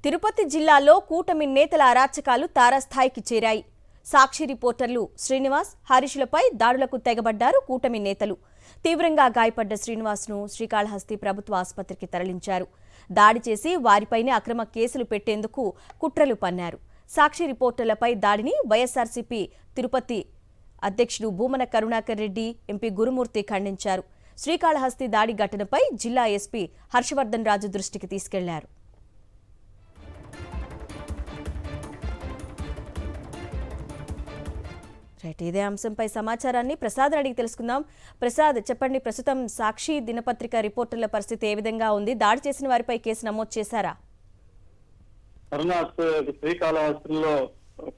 తిరుపతి జిల్లాలో కూటమి నేతల అరాచకాలు తారాస్థాయికి చేరాయి. సాక్షి రిపోర్టర్లు శ్రీనివాస్, హరీష్లపై దాడులకు తెగబడ్డారు కూటమి నేతలు. తీవ్రంగా గాయపడ్డ శ్రీనివాస్ను శ్రీకాళహస్తి ప్రభుత్వ ఆసుపత్రికి తరలించారు. దాడి చేసి వారిపైనే అక్రమ కేసులు పెట్టేందుకు కుట్రలు పన్నారు. సాక్షి రిపోర్టర్లపై దాడిని వైఎస్ఆర్సీపీ తిరుపతి అధ్యక్షుడు భూమన కరుణాకర్ రెడ్డి, ఎంపీ గురుమూర్తి ఖండించారు. శ్రీకాళహస్తి దాడి ఘటనపై జిల్లా ఎస్పీ హర్షవర్ధన్ రాజు దృష్టికి తీసుకెళ్లారు. ఇదే అంశంపై సమాచారాన్ని ప్రసాద్ అడిగి తెలుసుకుందాం. ప్రసాద్, చెప్పండి, ప్రస్తుతం సాక్షి దినపత్రిక రిపోర్టర్ల పరిస్థితి ఏ విధంగా ఉంది? దాడి చేసిన వారిపై కేసు నమోదు చేశారా? శ్రీకాళహస్తిలో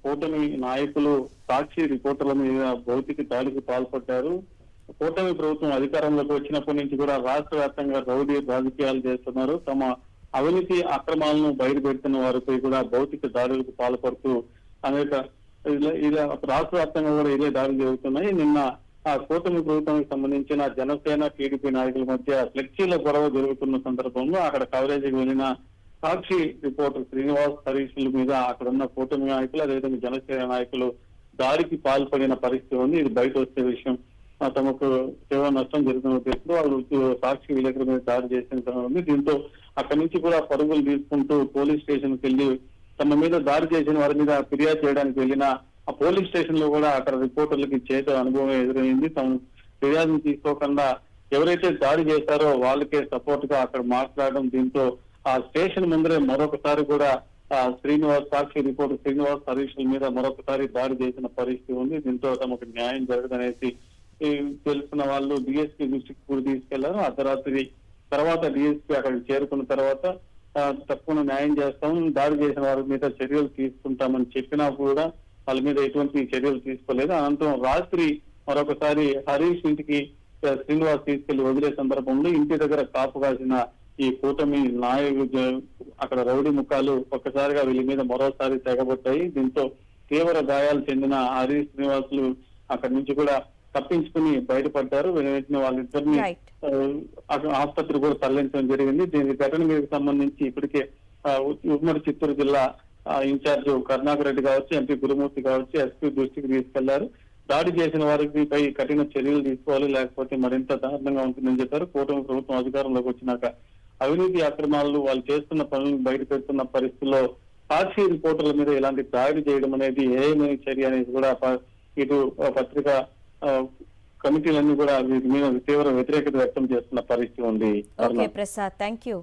కూటమి నాయకులు సాక్షి రిపోర్టర్ల మీద భౌతిక దాడికి పాల్పడ్డారు. కూటమి ప్రభుత్వం అధికారంలోకి వచ్చినప్పటి నుంచి కూడా రాష్ట్ర వ్యాప్తంగా రౌడీ రాజకీయాలు చేస్తున్నారు. తమ అవినీతి అక్రమాలను బయటపెడుతున్న వారిపై కూడా భౌతిక దాడులకు పాల్పడుతూ అనేక రాష్ట్ర వ్యాప్తంగా కూడా ఇదే దాడులు జరుగుతున్నాయి. నిన్న ఆ కూటమి ప్రభుత్వానికి సంబంధించిన జనసేన, టీడీపీ నాయకుల మధ్య ఫ్లెక్సీల గొడవ జరుగుతున్న సందర్భంలో అక్కడ కవరేజీకి వెళ్లిన సాక్షి రిపోర్టర్ శ్రీనివాస్, హరీష్ల మీద అక్కడ ఉన్న కూటమి నాయకులు, అదేవిధంగా జనసేన నాయకులు దాడికి పాల్పడిన పరిస్థితి ఉంది. ఇది బయట వచ్చే విషయం. తమకు తీవ్ర నష్టం జరుగుతున్న ఉద్దేశంతో వాళ్ళు సాక్షి విలేకరుల మీద దాడి చేసిన ఉంది. దీంతో అక్కడి నుంచి కూడా పరుగులు తీసుకుంటూ పోలీస్ స్టేషన్ కి వెళ్లి తమ మీద దాడి చేసిన వారి మీద ఫిర్యాదు చేయడానికి వెళ్ళిన ఆ పోలీస్ స్టేషన్ లో కూడా అక్కడ రిపోర్టర్లకి చేత అనుభవం ఎదురైంది. తమ ఫిర్యాదును తీసుకోకుండా ఎవరైతే దాడి చేశారో వాళ్ళకే సపోర్ట్ గా అక్కడ మాట్లాడడం, దీంతో ఆ స్టేషన్ ముందరే మరొకసారి కూడా శ్రీనివాస్, సాక్షి రిపోర్టర్ శ్రీనివాస్, హరీష్ల మీద మరొకసారి దాడి చేసిన పరిస్థితి ఉంది. దీంతో తమకు న్యాయం జరగదనేసి తెలుసుకున్న వాళ్ళు డిఎస్పీ దృష్టికి కూడా తీసుకెళ్లారు. అర్ధరాత్రి తర్వాత డిఎస్పీ అక్కడికి చేరుకున్న తర్వాత తప్పకుండా న్యాయం చేస్తాం, దాడి చేసిన వారి మీద చర్యలు తీసుకుంటామని చెప్పినా కూడా వాళ్ళ మీద ఎటువంటి చర్యలు తీసుకోలేదు. అనంతరం రాత్రి మరొకసారి హరీష్ ఇంటికి శ్రీనివాస్ తీసుకెళ్లి వదిలే సందర్భంలో ఇంటి దగ్గర కాపు కాసిన ఈ కూటమి నాయకులు అక్కడ రౌడీ ముఖాలు ఒక్కసారిగా వీళ్ళ మీద మరోసారి తెగబడ్డాయి. దీంతో తీవ్ర గాయాలు చెందిన హరీష్, శ్రీనివాసులు అక్కడి నుంచి కూడా తప్పించుకుని బయటపడ్డారు. వెంటనే వాళ్ళిద్దరిని ఆసుపత్రి కూడా తరలించడం జరిగింది. దీని ఘటన మీద సంబంధించి ఇప్పటికే ఉమ్మడి చిత్తూరు జిల్లా ఇన్ఛార్జ్ కరుణాకర్ రెడ్డి కావచ్చు, ఎంపీ గురుమూర్తి కావచ్చు, ఎస్పీ దృష్టికి తీసుకెళ్లారు. దాడి చేసిన వారిపై కఠిన చర్యలు తీసుకోవాలి, లేకపోతే మరింత దారుణంగా ఉంటుందని చెప్పారు. కూటమి ప్రభుత్వం అధికారంలోకి వచ్చినాక అవినీతి అక్రమాలు వాళ్ళు చేస్తున్న పనులను బయట పెడుతున్న పరిస్థితుల్లో సాక్షి రిపోర్టర్ల మీద ఇలాంటి దాడి చేయడం అనేది ఏమీ చర్య అనేది కూడా ఇటు పత్రిక కమిటీలన్నీ కూడా వీటి మీద తీవ్ర వ్యతిరేకత వ్యక్తం చేస్తున్న పరిస్థితి ఉంది. Prasad, thank you.